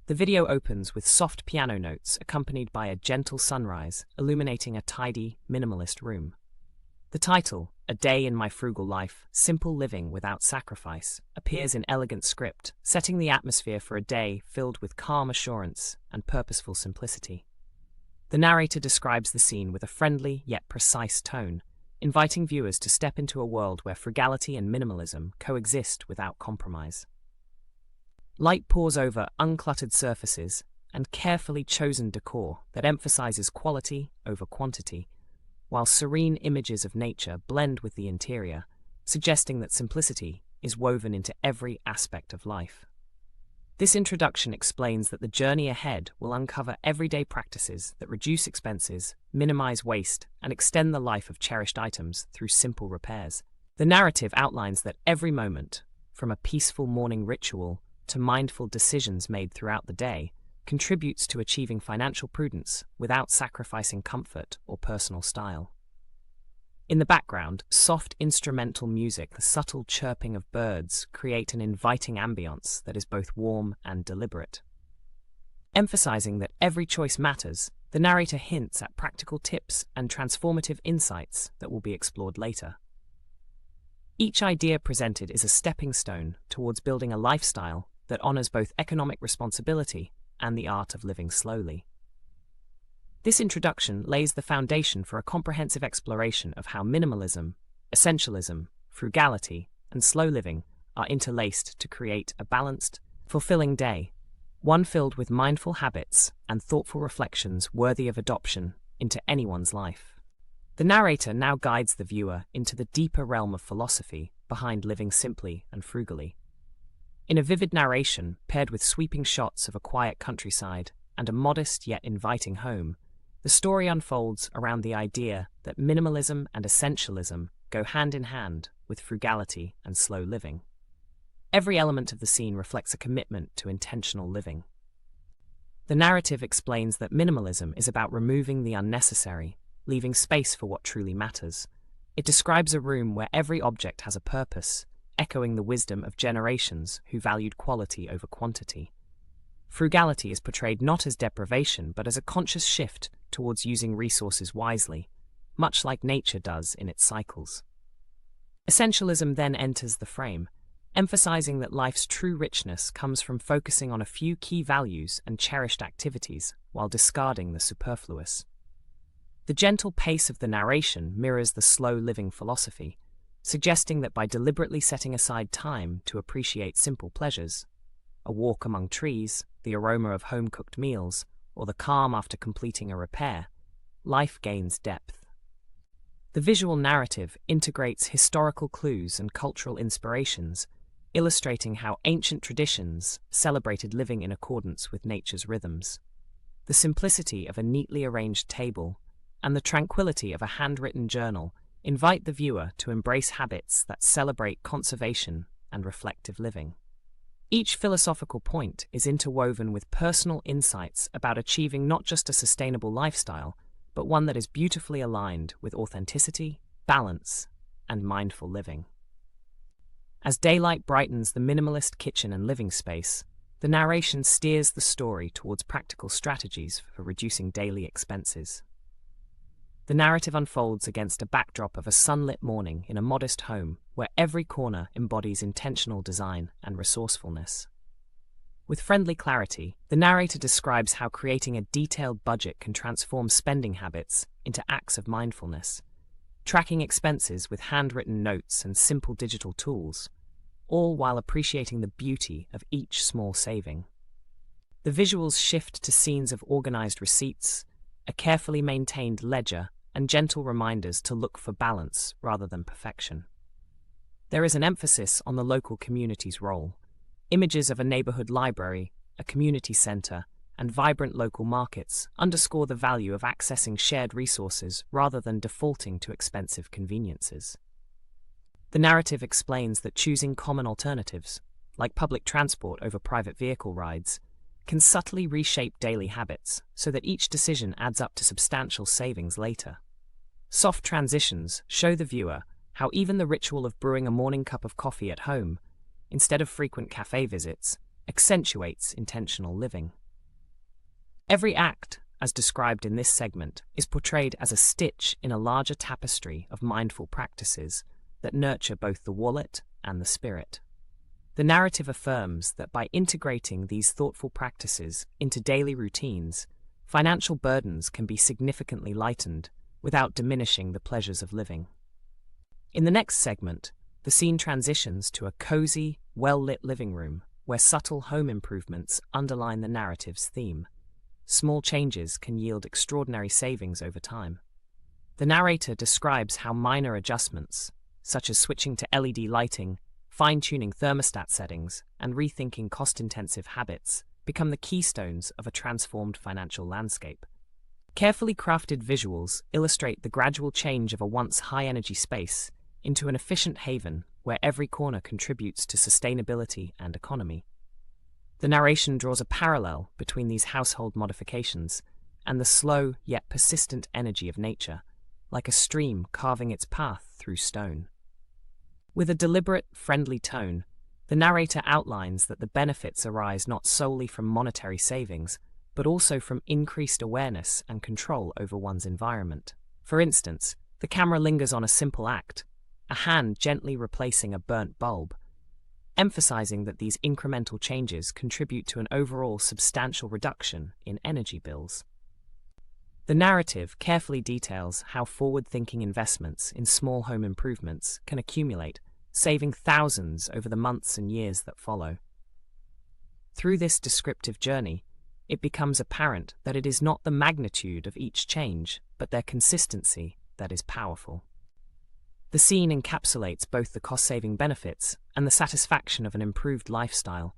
The video opens with soft piano notes accompanied by a gentle sunrise illuminating a tidy, minimalist room. The title, A Day in My Frugal Life, Simple Living Without Sacrifice, appears in elegant script, setting the atmosphere for a day filled with calm assurance and purposeful simplicity. The narrator describes the scene with a friendly yet precise tone, inviting viewers to step into a world where frugality and minimalism coexist without compromise. Light pours over uncluttered surfaces and carefully chosen decor that emphasizes quality over quantity, while serene images of nature blend with the interior, suggesting that simplicity is woven into every aspect of life. This introduction explains that the journey ahead will uncover everyday practices that reduce expenses, minimize waste, and extend the life of cherished items through simple repairs. The narrative outlines that every moment, from a peaceful morning ritual to mindful decisions made throughout the day, contributes to achieving financial prudence without sacrificing comfort or personal style. In the background, soft instrumental music, the subtle chirping of birds create an inviting ambience that is both warm and deliberate. Emphasizing that every choice matters, the narrator hints at practical tips and transformative insights that will be explored later. Each idea presented is a stepping stone towards building a lifestyle that honors both economic responsibility and the art of living slowly. This introduction lays the foundation for a comprehensive exploration of how minimalism, essentialism, frugality, and slow living are interlaced to create a balanced, fulfilling day, one filled with mindful habits and thoughtful reflections worthy of adoption into anyone's life. The narrator now guides the viewer into the deeper realm of philosophy behind living simply and frugally. In a vivid narration, paired with sweeping shots of a quiet countryside and a modest yet inviting home, the story unfolds around the idea that minimalism and essentialism go hand in hand with frugality and slow living. Every element of the scene reflects a commitment to intentional living. The narrative explains that minimalism is about removing the unnecessary, leaving space for what truly matters. It describes a room where every object has a purpose, echoing the wisdom of generations who valued quality over quantity. Frugality is portrayed not as deprivation but as a conscious shift towards using resources wisely, much like nature does in its cycles. Essentialism then enters the frame, emphasizing that life's true richness comes from focusing on a few key values and cherished activities while discarding the superfluous. The gentle pace of the narration mirrors the slow living philosophy, suggesting that by deliberately setting aside time to appreciate simple pleasures, a walk among trees, the aroma of home-cooked meals, or the calm after completing a repair, life gains depth. The visual narrative integrates historical clues and cultural inspirations, illustrating how ancient traditions celebrated living in accordance with nature's rhythms. The simplicity of a neatly arranged table and the tranquility of a handwritten journal invite the viewer to embrace habits that celebrate conservation and reflective living. Each philosophical point is interwoven with personal insights about achieving not just a sustainable lifestyle, but one that is beautifully aligned with authenticity, balance, and mindful living. As daylight brightens the minimalist kitchen and living space, the narration steers the story towards practical strategies for reducing daily expenses. The narrative unfolds against a backdrop of a sunlit morning in a modest home where every corner embodies intentional design and resourcefulness. With friendly clarity, the narrator describes how creating a detailed budget can transform spending habits into acts of mindfulness, tracking expenses with handwritten notes and simple digital tools, all while appreciating the beauty of each small saving. The visuals shift to scenes of organized receipts, a carefully maintained ledger, and gentle reminders to look for balance rather than perfection. There is an emphasis on the local community's role. Images of a neighborhood library, a community center, and vibrant local markets underscore the value of accessing shared resources rather than defaulting to expensive conveniences. The narrative explains that choosing common alternatives, like public transport over private vehicle rides, can subtly reshape daily habits so that each decision adds up to substantial savings later. Soft transitions show the viewer how even the ritual of brewing a morning cup of coffee at home, instead of frequent cafe visits, accentuates intentional living. Every act, as described in this segment, is portrayed as a stitch in a larger tapestry of mindful practices that nurture both the wallet and the spirit. The narrative affirms that by integrating these thoughtful practices into daily routines, financial burdens can be significantly lightened without diminishing the pleasures of living. In the next segment, the scene transitions to a cozy, well-lit living room where subtle home improvements underline the narrative's theme. Small changes can yield extraordinary savings over time. The narrator describes how minor adjustments, such as switching to LED lighting, fine-tuning thermostat settings, and rethinking cost-intensive habits, become the keystones of a transformed financial landscape. Carefully crafted visuals illustrate the gradual change of a once high-energy space into an efficient haven where every corner contributes to sustainability and economy. The narration draws a parallel between these household modifications and the slow yet persistent energy of nature, like a stream carving its path through stone. With a deliberate, friendly tone, the narrator outlines that the benefits arise not solely from monetary savings, but also from increased awareness and control over one's environment. For instance, the camera lingers on a simple act, a hand gently replacing a burnt bulb, emphasizing that these incremental changes contribute to an overall substantial reduction in energy bills. The narrative carefully details how forward-thinking investments in small home improvements can accumulate, saving thousands over the months and years that follow. Through this descriptive journey, it becomes apparent that it is not the magnitude of each change, but their consistency that is powerful. The scene encapsulates both the cost-saving benefits and the satisfaction of an improved lifestyle,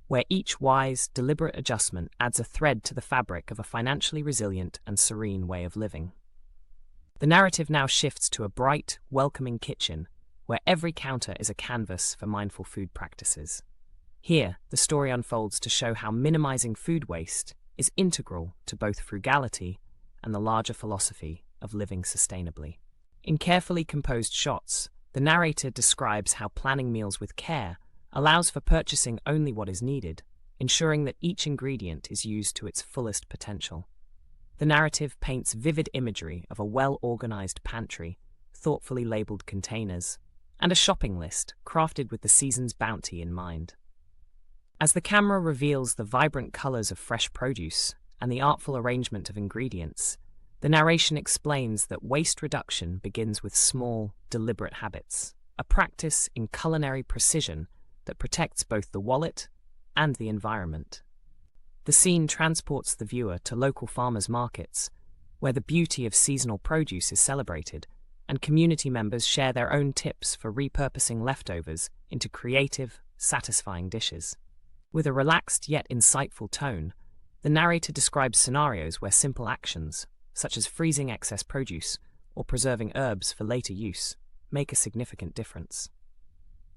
where each wise, deliberate adjustment adds a thread to the fabric of a financially resilient and serene way of living. The narrative now shifts to a bright, welcoming kitchen, where every counter is a canvas for mindful food practices. Here, the story unfolds to show how minimizing food waste is integral to both frugality and the larger philosophy of living sustainably. In carefully composed shots, the narrator describes how planning meals with care allows for purchasing only what is needed, ensuring that each ingredient is used to its fullest potential. The narrative paints vivid imagery of a well-organized pantry, thoughtfully labeled containers, and a shopping list crafted with the season's bounty in mind. As the camera reveals the vibrant colors of fresh produce and the artful arrangement of ingredients, the narration explains that waste reduction begins with small, deliberate habits, a practice in culinary precision that protects both the wallet and the environment. The scene transports the viewer to local farmers' markets, where the beauty of seasonal produce is celebrated, and community members share their own tips for repurposing leftovers into creative, satisfying dishes. With a relaxed yet insightful tone, the narrator describes scenarios where simple actions, such as freezing excess produce or preserving herbs for later use, make a significant difference.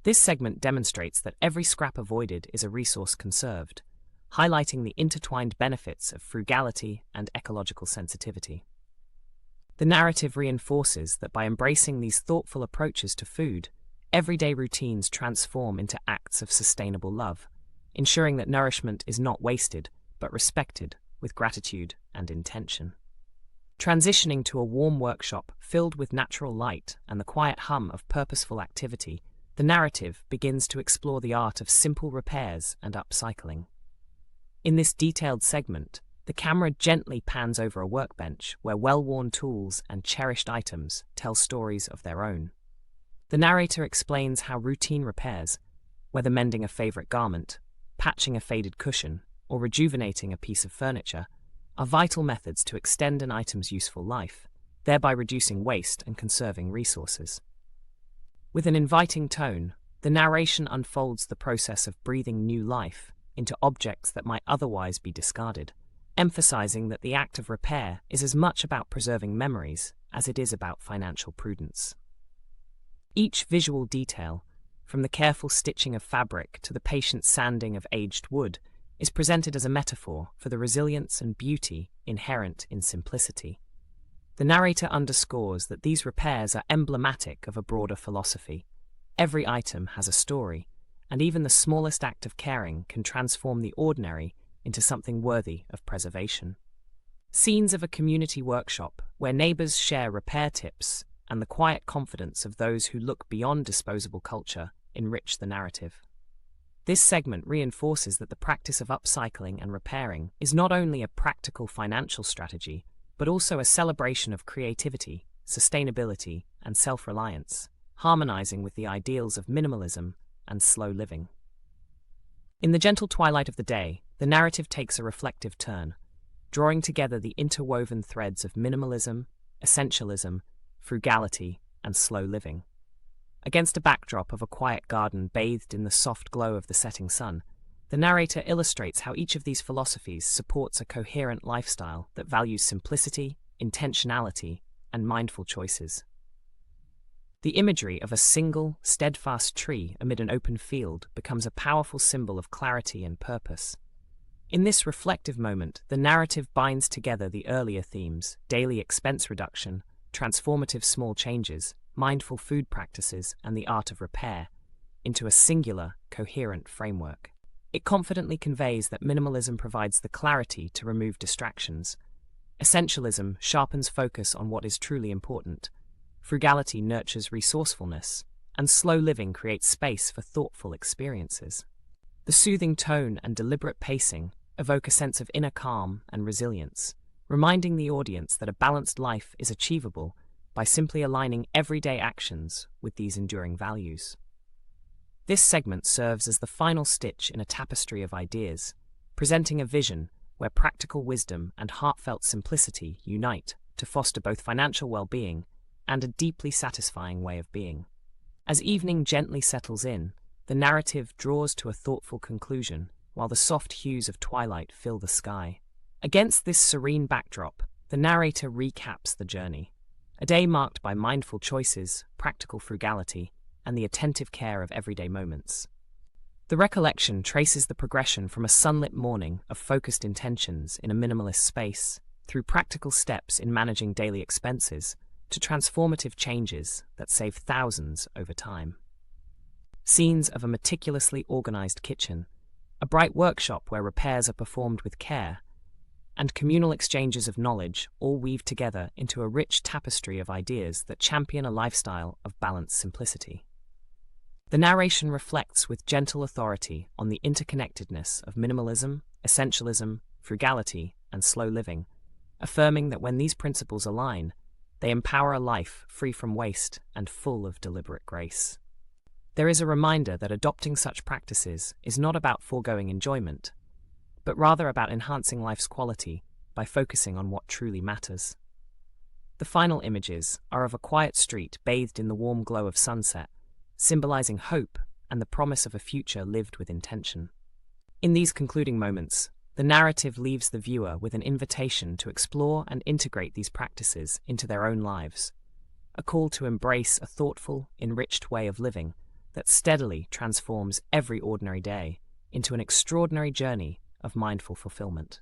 This segment demonstrates that every scrap avoided is a resource conserved, highlighting the intertwined benefits of frugality and ecological sensitivity. The narrative reinforces that by embracing these thoughtful approaches to food, everyday routines transform into acts of sustainable love, ensuring that nourishment is not wasted, but respected with gratitude and intention. Transitioning to a warm workshop filled with natural light and the quiet hum of purposeful activity, the narrative begins to explore the art of simple repairs and upcycling. In this detailed segment, the camera gently pans over a workbench where well-worn tools and cherished items tell stories of their own. The narrator explains how routine repairs, whether mending a favorite garment, patching a faded cushion, or rejuvenating a piece of furniture, are vital methods to extend an item's useful life, thereby reducing waste and conserving resources. With an inviting tone, the narration unfolds the process of breathing new life into objects that might otherwise be discarded, emphasizing that the act of repair is as much about preserving memories as it is about financial prudence. Each visual detail, from the careful stitching of fabric to the patient sanding of aged wood, is presented as a metaphor for the resilience and beauty inherent in simplicity. The narrator underscores that these repairs are emblematic of a broader philosophy. Every item has a story, and even the smallest act of caring can transform the ordinary into something worthy of preservation. Scenes of a community workshop where neighbors share repair tips and the quiet confidence of those who look beyond disposable culture enrich the narrative. This segment reinforces that the practice of upcycling and repairing is not only a practical financial strategy, but also a celebration of creativity, sustainability, and self-reliance, harmonizing with the ideals of minimalism and slow living. In the gentle twilight of the day, the narrative takes a reflective turn, drawing together the interwoven threads of minimalism, essentialism, frugality, and slow living. Against a backdrop of a quiet garden bathed in the soft glow of the setting sun, the narrator illustrates how each of these philosophies supports a coherent lifestyle that values simplicity, intentionality, and mindful choices. The imagery of a single, steadfast tree amid an open field becomes a powerful symbol of clarity and purpose. In this reflective moment, the narrative binds together the earlier themes: daily expense reduction, transformative small changes, mindful food practices, and the art of repair, into a singular, coherent framework. It confidently conveys that minimalism provides the clarity to remove distractions. Essentialism sharpens focus on what is truly important. Frugality nurtures resourcefulness, and slow living creates space for thoughtful experiences. The soothing tone and deliberate pacing evoke a sense of inner calm and resilience, reminding the audience that a balanced life is achievable by simply aligning everyday actions with these enduring values. This segment serves as the final stitch in a tapestry of ideas, presenting a vision where practical wisdom and heartfelt simplicity unite to foster both financial well-being and a deeply satisfying way of being. As evening gently settles in, the narrative draws to a thoughtful conclusion, while the soft hues of twilight fill the sky. Against this serene backdrop, the narrator recaps the journey. A day marked by mindful choices, practical frugality, and the attentive care of everyday moments. The recollection traces the progression from a sunlit morning of focused intentions in a minimalist space, through practical steps in managing daily expenses, to transformative changes that save thousands over time. Scenes of a meticulously organized kitchen, a bright workshop where repairs are performed with care, and communal exchanges of knowledge all weave together into a rich tapestry of ideas that champion a lifestyle of balanced simplicity. The narration reflects with gentle authority on the interconnectedness of minimalism, essentialism, frugality, and slow living, affirming that when these principles align, they empower a life free from waste and full of deliberate grace. There is a reminder that adopting such practices is not about foregoing enjoyment, but rather about enhancing life's quality by focusing on what truly matters. The final images are of a quiet street bathed in the warm glow of sunset, symbolizing hope and the promise of a future lived with intention. In these concluding moments, the narrative leaves the viewer with an invitation to explore and integrate these practices into their own lives, a call to embrace a thoughtful, enriched way of living that steadily transforms every ordinary day into an extraordinary journey of mindful fulfillment.